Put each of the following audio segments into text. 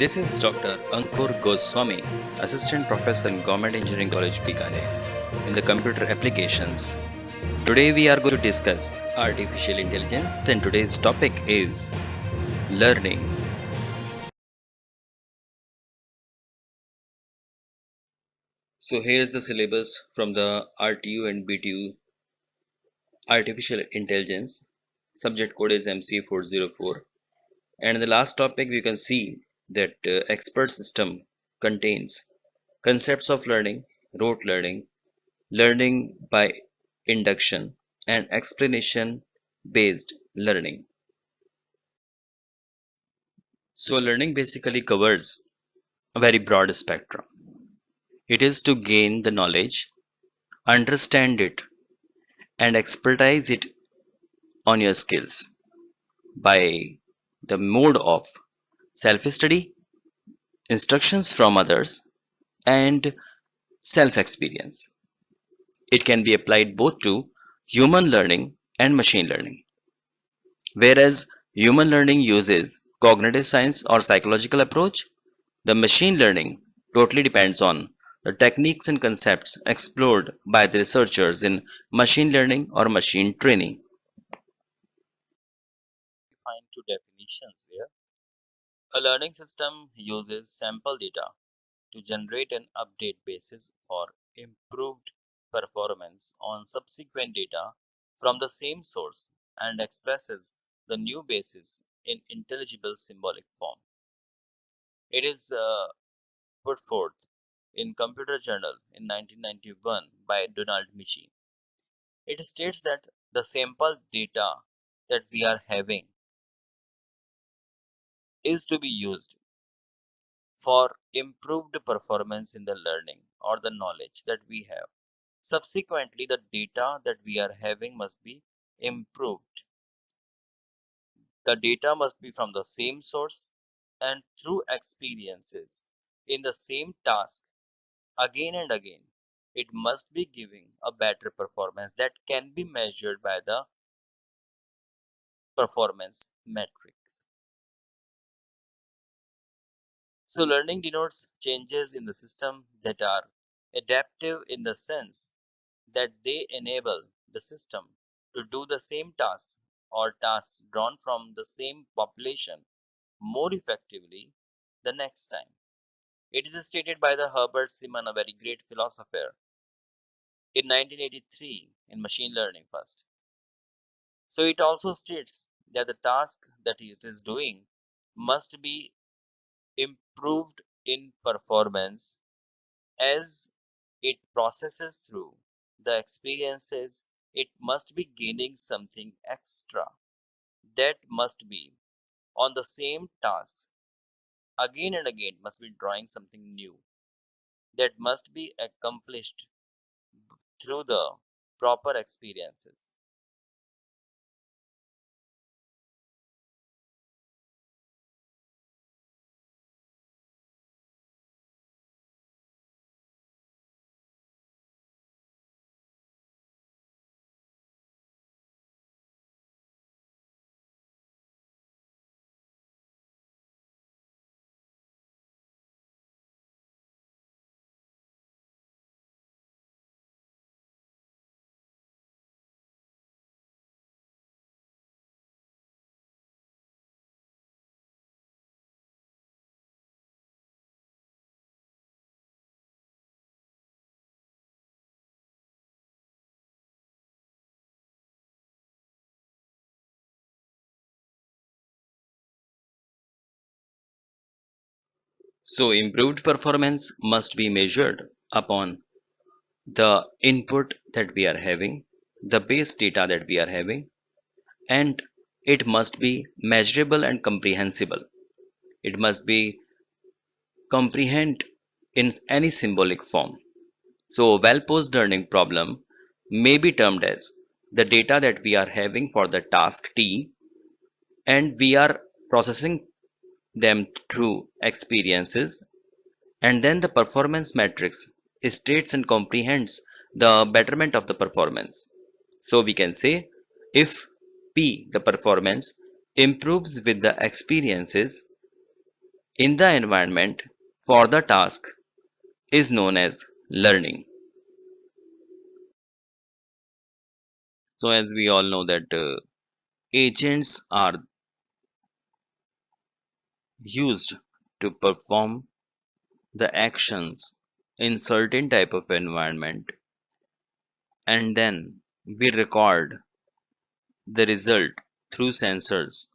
This is Dr. Ankur Goswami, Assistant Professor in Government Engineering College, Bikaner, in the Computer Applications. Today we are going to discuss Artificial Intelligence, and today's topic is learning. So here is the syllabus from the RTU and BTU Artificial Intelligence. Subject code is MC404. And in the last topic we can see that expert system contains concepts of learning, rote learning, learning by induction, and explanation based learning. So learning basically covers a very broad spectrum. It is to gain the knowledge, understand it, and expertise it on your skills by the mode of self study, instructions from others, and self experience. It can be applied both to human learning and machine learning. Whereas human learning uses cognitive science or psychological approach, the machine learning totally depends on the techniques and concepts explored by the researchers in machine learning or machine training. Find two definitions here. A learning system uses sample data to generate an update basis for improved performance on subsequent data from the same source and expresses the new basis in intelligible symbolic form. It is put forth in Computer Journal in 1991 by Donald Michie. It states that the sample data that we are having is to be used for improved performance in the learning or the knowledge that we have. Subsequently, the data that we are having must be improved. The data must be from the same source and through experiences in the same task again and again. It must be giving a better performance that can be measured by the performance metrics. So, learning denotes changes in the system that are adaptive in the sense that they enable the system to do the same tasks or tasks drawn from the same population more effectively the next time. It is stated by the Herbert Simon, a very great philosopher, in 1983 in Machine Learning first. So it also states that the task that it is doing must be improved in performance as it processes through the experiences. It must be gaining something extra that must be on the same tasks again and again, must be drawing something new that must be accomplished through the proper experiences. So improved performance must be measured upon the input that we are having, the base data that we are having, and it must be measurable and comprehensible. It must be comprehend in any symbolic form. So well posed learning problem may be termed as the data that we are having for the task T, and we are processing them through experiences, and then the performance matrix states and comprehends the betterment of the performance. So we can say if P, the performance, improves with the experiences, in the environment for the task is known as learning. So as we all know that agents are used to perform the actions in certain type of environment, and then we record the result through sensors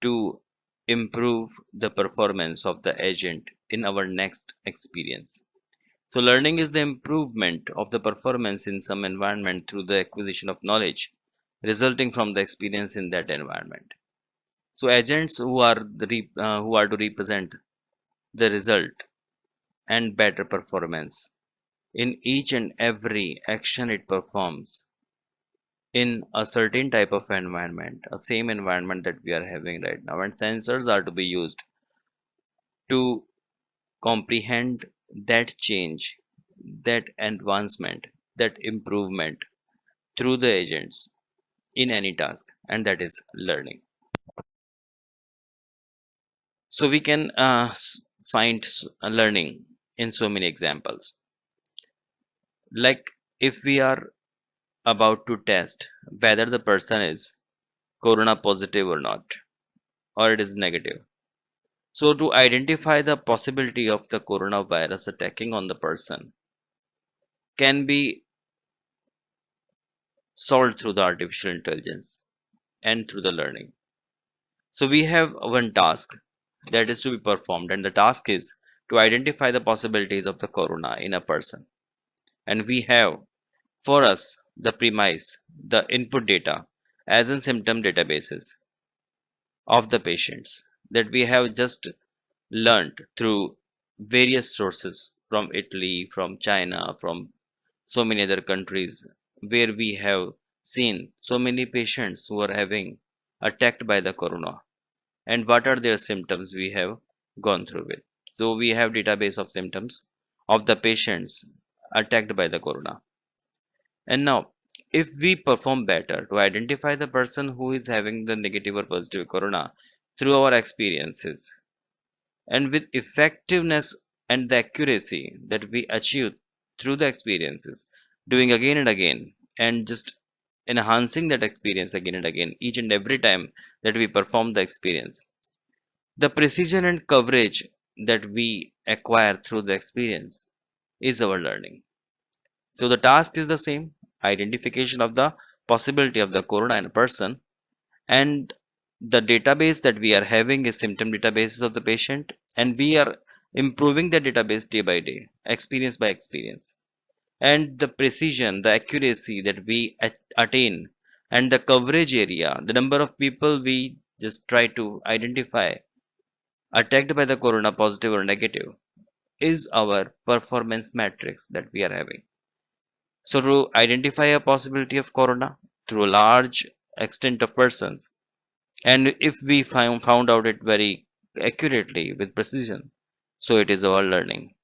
to improve the performance of the agent in our next experience. So learning is the improvement of the performance in some environment through the acquisition of knowledge resulting from the experience in that environment. So agents who are to represent the result and better performance in each and every action it performs in a certain type of environment, a same environment that we are having right now. And sensors are to be used to comprehend that change, that advancement, that improvement through the agents in any task, and that is learning. So we can find learning in so many examples. Like if we are about to test whether the person is corona positive or not, or it is negative. So to identify the possibility of the coronavirus attacking on the person can be solved through the artificial intelligence and through the learning. So we have one task that is to be performed, and the task is to identify the possibilities of the corona in a person. And we have for us the premise, the input data as in symptom databases of the patients that we have just learnt through various sources from Italy, from China, from so many other countries where we have seen so many patients who are having attacked by the corona and what are their symptoms we have gone through with. So we have database of symptoms of the patients attacked by the corona. And now if we perform better to identify the person who is having the negative or positive corona through our experiences, and with effectiveness and the accuracy that we achieve through the experiences, doing again and again, and just enhancing that experience again and again each and every time that we perform the experience, the precision and coverage that we acquire through the experience is our learning. So the task is the same, identification of the possibility of the corona in a person, and the database that we are having is symptom databases of the patient, and we are improving the database day by day, experience by experience. And the precision, the accuracy that we attain, and the coverage area, the number of people we just try to identify attacked by the corona positive or negative, is our performance matrix that we are having. So to identify a possibility of corona through a large extent of persons, and if we found out it very accurately with precision, so it is our learning.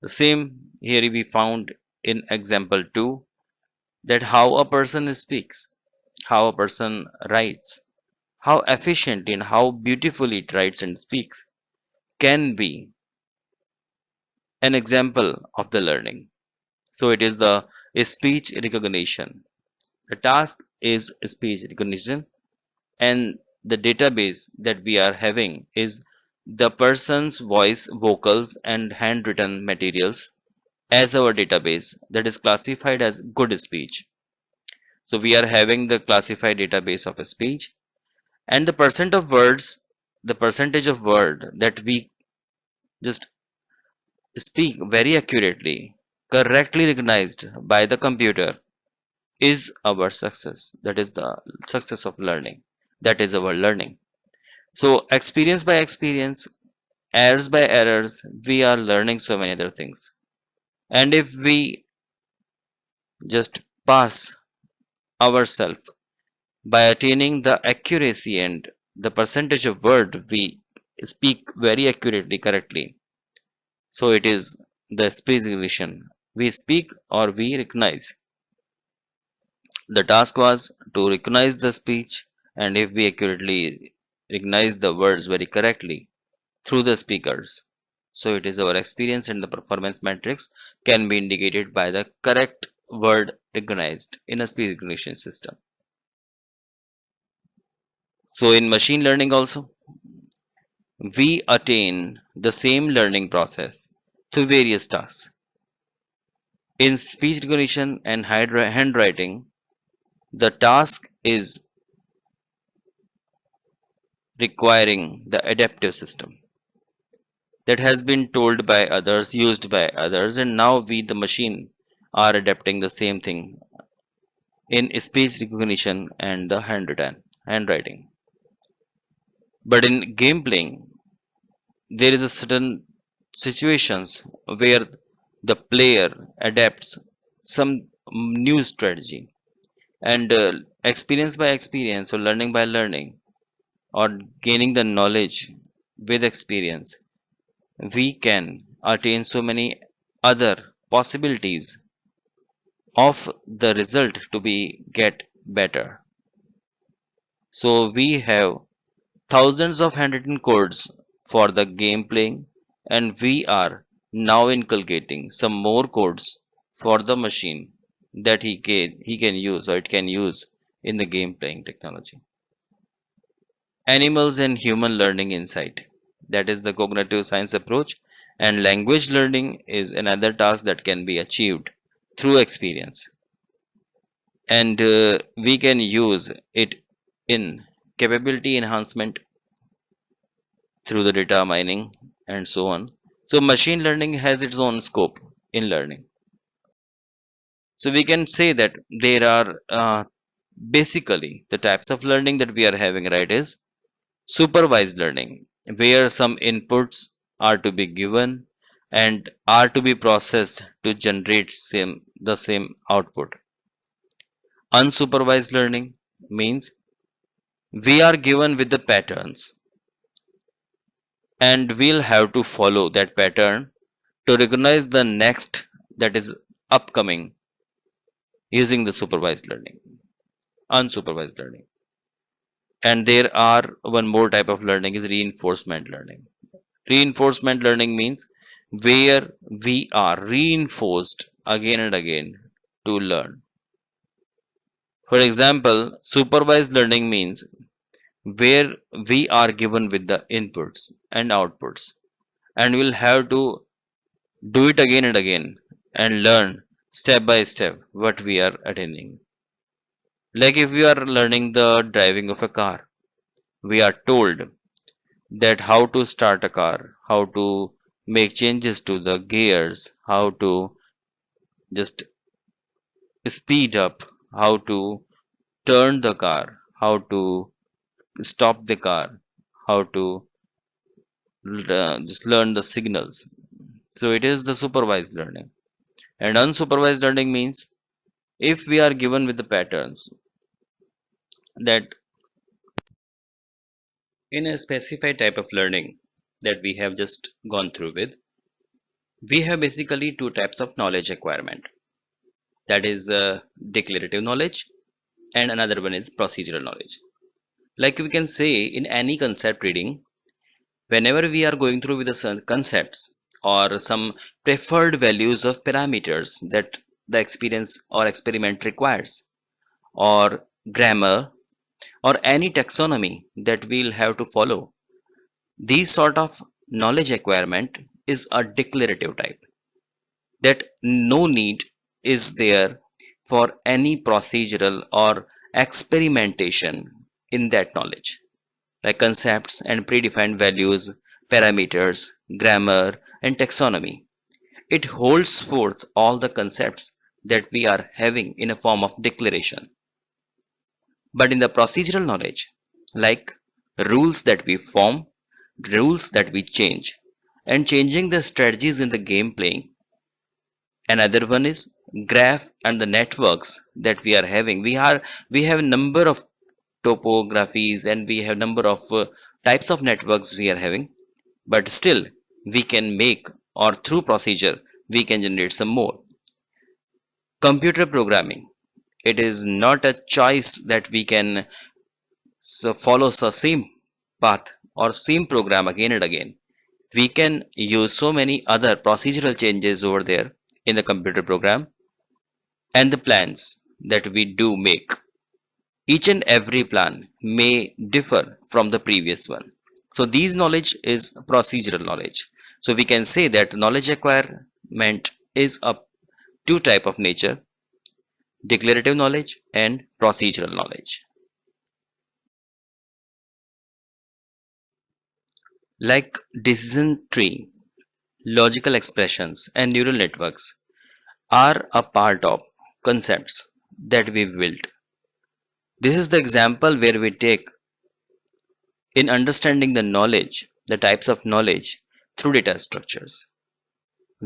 The same here we found in example 2, that how a person speaks, how a person writes, how efficiently and how beautifully it writes and speaks can be an example of the learning. So it is the speech recognition. The task is speech recognition, and the database that we are having is the person's voice, vocals, and handwritten materials as our database that is classified as good speech. So we are having the classified database of a speech, and the percent of words, the percentage of word that we just speak very accurately, correctly recognized by the computer, is our success. That is the success of learning. That is our learning. So experience by experience, errors by errors, we are learning so many other things. And if we just pass ourselves by attaining the accuracy and the percentage of word we speak very accurately, correctly, so it is the speech recognition. We speak or we recognize. The task was to recognize the speech, and if we accurately recognize the words very correctly, through the speakers. So it is our experience, and the performance metrics can be indicated by the correct word recognized in a speech recognition system. So in machine learning also, we attain the same learning process through various tasks. In speech recognition and handwriting, the task is requiring the adaptive system that has been told by others, used by others, and now we, the machine, are adapting the same thing in speech recognition and the handwriting. But in game playing, there is a certain situations where the player adapts some new strategy, and experience by experience, or learning by learning, or gaining the knowledge with experience, we can attain so many other possibilities of the result to be get better. So we have thousands of handwritten codes for the game playing, and we are now inculcating some more codes for the machine that he can use, or it can use in the game playing technology. Animals and human learning insight, that is the cognitive science approach, and language learning is another task that can be achieved through experience, and we can use it in capability enhancement through the data mining and so on. So machine learning has its own scope in learning. So we can say that there are basically the types of learning that we are having, right, is supervised learning, where some inputs are to be given and are to be processed to generate the same output. Unsupervised learning means we are given with the patterns, and we'll have to follow that pattern to recognize the next that is upcoming using the supervised learning. Unsupervised learning. And there are one more type of learning is reinforcement learning. Reinforcement learning means where we are reinforced again and again to learn. For example, supervised learning means where we are given with the inputs and outputs, and we'll have to do it again and again and learn step by step what we are attaining. Like if we are learning the driving of a car, we are told that how to start a car, how to make changes to the gears, how to just speed up, how to turn the car, how to stop the car, how to just learn the signals. So it is the supervised learning. And unsupervised learning means if we are given with the patterns that in a specified type of learning that we have just gone through with, we have basically two types of knowledge acquirement, that is declarative knowledge, and another one is procedural knowledge. Like we can say in any concept reading, whenever we are going through with the concepts or some preferred values of parameters that the experience or experiment requires, or grammar, or any taxonomy that we'll have to follow, these sort of knowledge acquirement is a declarative type, that no need is there for any procedural or experimentation in that knowledge, like concepts and predefined values, parameters, grammar, and taxonomy. It holds forth all the concepts that we are having in a form of declaration. But in the procedural knowledge, like rules that we form, rules that we change, and changing the strategies in the game playing. Another one is graph and the networks that we are having. We have a number of topographies, and we have number of types of networks we are having, but still we can make, or through procedure we can generate some more. Computer programming, it is not a choice that we can follow the same path or same program again and again. We can use so many other procedural changes over there in the computer program and the plans that we do make. Each and every plan may differ from the previous one. So these knowledge is procedural knowledge. So we can say that knowledge acquirement is a two type of nature: declarative knowledge and procedural knowledge. Like decision tree, logical expressions, and neural networks are a part of concepts that we've built. This is the example where we take in understanding the knowledge, the types of knowledge through data structures.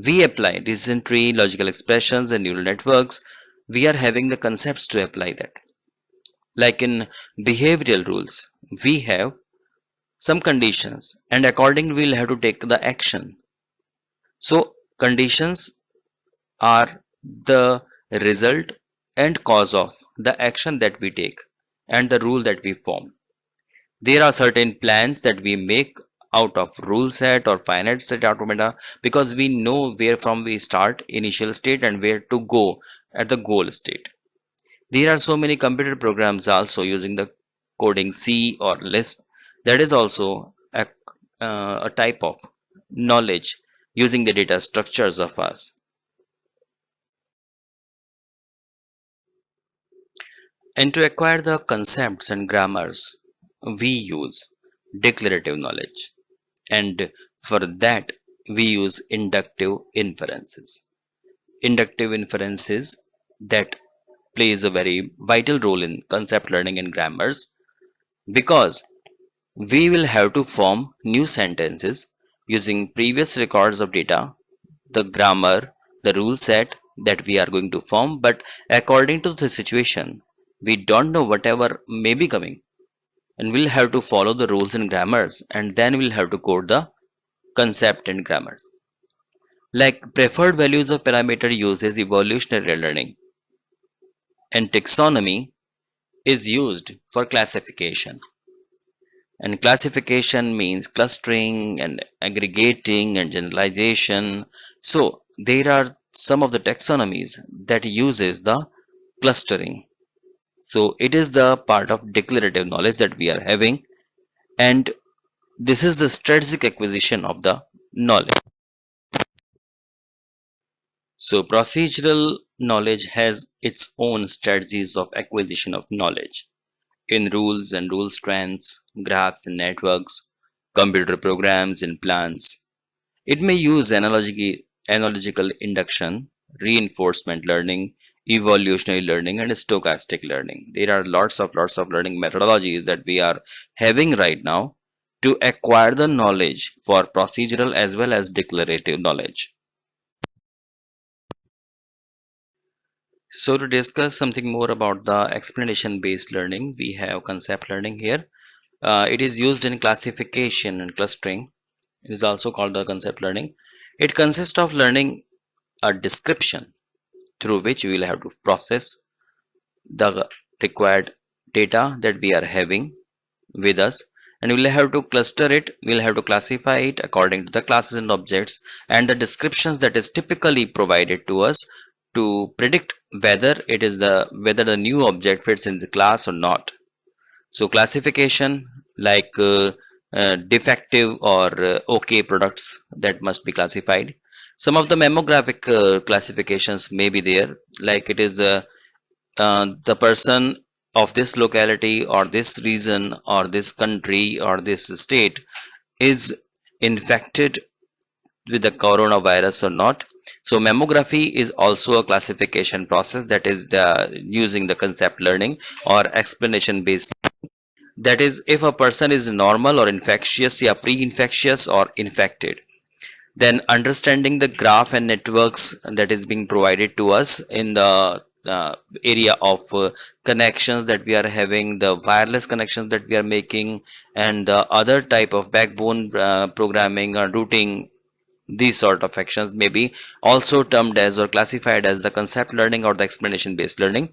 We apply decision tree, logical expressions, and neural networks. We are having the concepts to apply that. Like in behavioral rules, we have some conditions, and accordingly we'll have to take the action. So conditions are the result and cause of the action that we take and the rule that we form. There are certain plans that we make out of rule set or finite set automata because we know where from we start initial state and where to go at the goal state. There are so many computer programs also using the coding C or Lisp. That is also a type of knowledge using the data structures of us. And to acquire the concepts and grammars, we use declarative knowledge. And for that, we use inductive inferences. Inductive inferences that plays a very vital role in concept learning and grammars because we will have to form new sentences using previous records of data, the grammar, the rule set that we are going to form, but according to the situation, we don't know whatever may be coming, and we'll have to follow the rules and grammars, and then we'll have to code the concept and grammars. Like preferred values of parameter uses evolutionary learning, and taxonomy is used for classification. And classification means clustering and aggregating and generalization. So there are some of the taxonomies that uses the clustering. So it is the part of declarative knowledge that we are having, and this is the strategic acquisition of the knowledge. So procedural knowledge has its own strategies of acquisition of knowledge in rules and rule strengths, graphs and networks, computer programs and plans. It may use analogical induction, reinforcement learning, evolutionary learning, and stochastic learning. There are lots of learning methodologies that we are having right now to acquire the knowledge for procedural as well as declarative knowledge. So to discuss something more about the explanation based learning, we have concept learning here. It is used in classification and clustering. It is also called the concept learning. It consists of learning a description through which we will have to process the required data that we are having with us, and we will have to cluster it, we will have to classify it according to the classes and objects and the descriptions that is typically provided to us to predict whether the new object fits in the class or not. So classification, like defective or okay products that must be classified. Some of the memographic classifications may be there, like it is the person of this locality or this region or this country or this state is infected with the coronavirus or not. So mammography is also a classification process that is using the concept learning or explanation based. That is, if a person is normal or infectious, yeah, pre-infectious or infected, then understanding the graph and networks that is being provided to us in the area of connections that we are having, the wireless connections that we are making, and the other type of backbone programming or routing, these sort of actions may be also termed as or classified as the concept learning or the explanation based learning.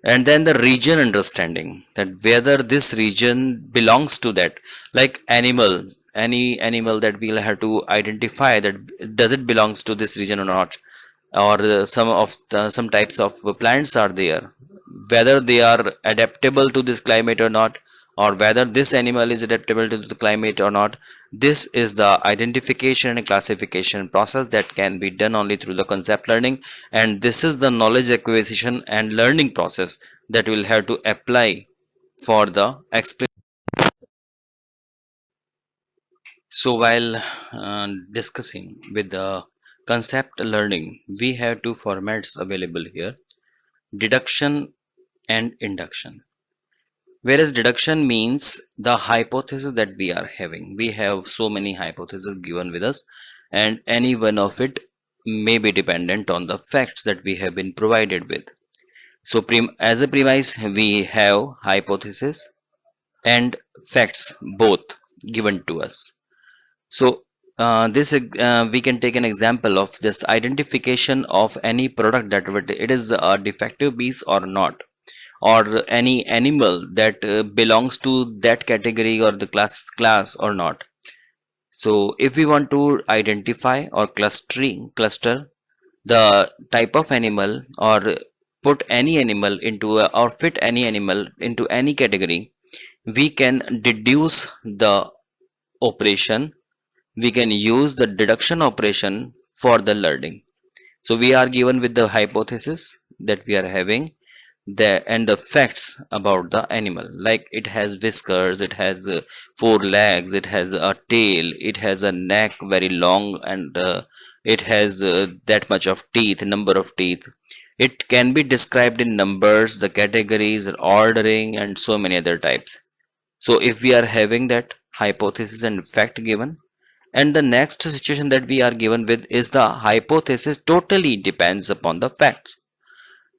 And then the region understanding, that whether this region belongs to that, like animal, any animal, that we'll have to identify that does it belongs to this region or not, or some types of plants are there, whether they are adaptable to this climate or not, or whether this animal is adaptable to the climate or not. This is the identification and classification process that can be done only through the concept learning, and this is the knowledge acquisition and learning process that we'll have to apply for the explanation. So while discussing with the concept learning, we have two formats available here: deduction and induction. Whereas deduction means the hypothesis that we are having. We have so many hypotheses given with us, and any one of it may be dependent on the facts that we have been provided with. So as a premise, we have hypothesis and facts both given to us. So this we can take an example of this identification of any product, that it is a defective piece or not, or any animal that belongs to that category or the class or not. So if we want to identify or cluster the type of animal, or put any animal into or fit any animal into any category, we can deduce the operation, we can use the deduction operation for the learning. So we are given with the hypothesis that we are having there, and the facts about the animal, like it has whiskers, it has four legs, it has a tail, it has a neck very long, and it has that much of teeth, number of teeth. It can be described in numbers, the categories, ordering, and so many other types. So if we are having that hypothesis and fact given, and the next situation that we are given with is the hypothesis totally depends upon the facts.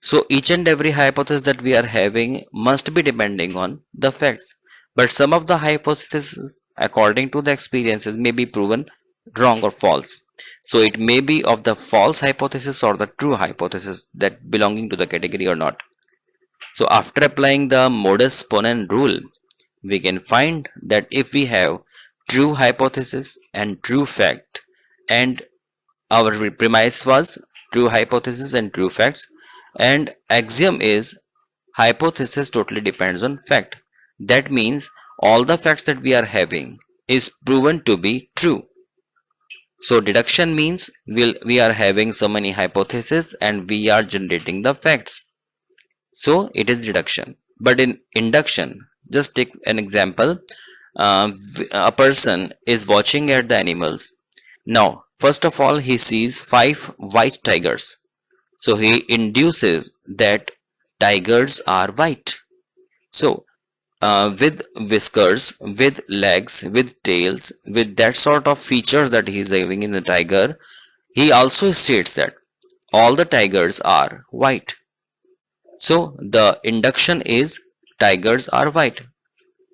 So each and every hypothesis that we are having must be depending on the facts. But some of the hypotheses, according to the experiences, may be proven wrong or false. So it may be of the false hypothesis or the true hypothesis that belonging to the category or not. So after applying the modus ponens rule, we can find that if we have true hypothesis and true fact, and our premise was true hypothesis and true facts, and axiom is hypothesis totally depends on fact. That means all the facts that we are having is proven to be true. So deduction means we are having so many hypotheses and we are generating the facts. So it is deduction. But in induction, just take an example. A person is watching at the animals. Now, first of all, he sees 5 white tigers. So he induces that tigers are white. So with whiskers, with legs, with tails, with that sort of features that he is having in the tiger, he also states that all the tigers are white. So the induction is tigers are white.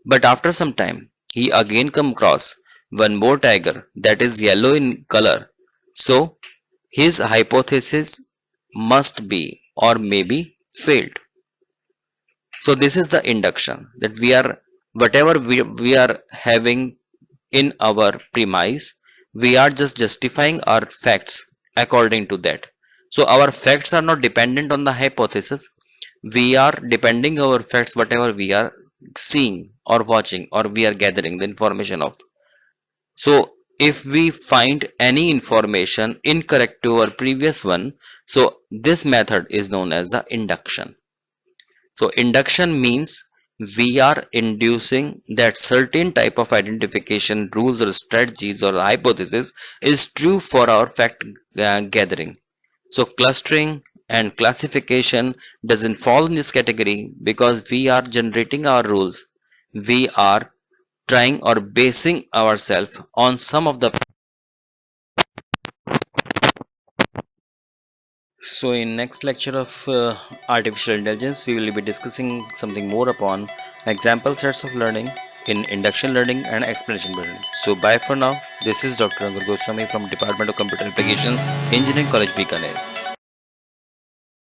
But after some time, he again come across one more tiger that is yellow in color. So his hypothesis must be or maybe failed. So this is the induction, that we are whatever we are having in our premise, we are just justifying our facts according to that. So our facts are not dependent on the hypothesis. We are depending our facts whatever we are seeing or watching or we are gathering the information of. So if we find any information incorrect to our previous one, so this method is known as the induction. So induction means we are inducing that certain type of identification rules or strategies or hypothesis is true for our fact gathering. So clustering and classification doesn't fall in this category because we are generating our rules. We are trying or basing ourselves on some of the. So in next lecture of artificial intelligence, we will be discussing something more upon example sets of learning in induction learning and explanation learning. So bye for now. This is Dr. Ankur Goswami from Department of Computer Applications, Engineering College, Bikaner.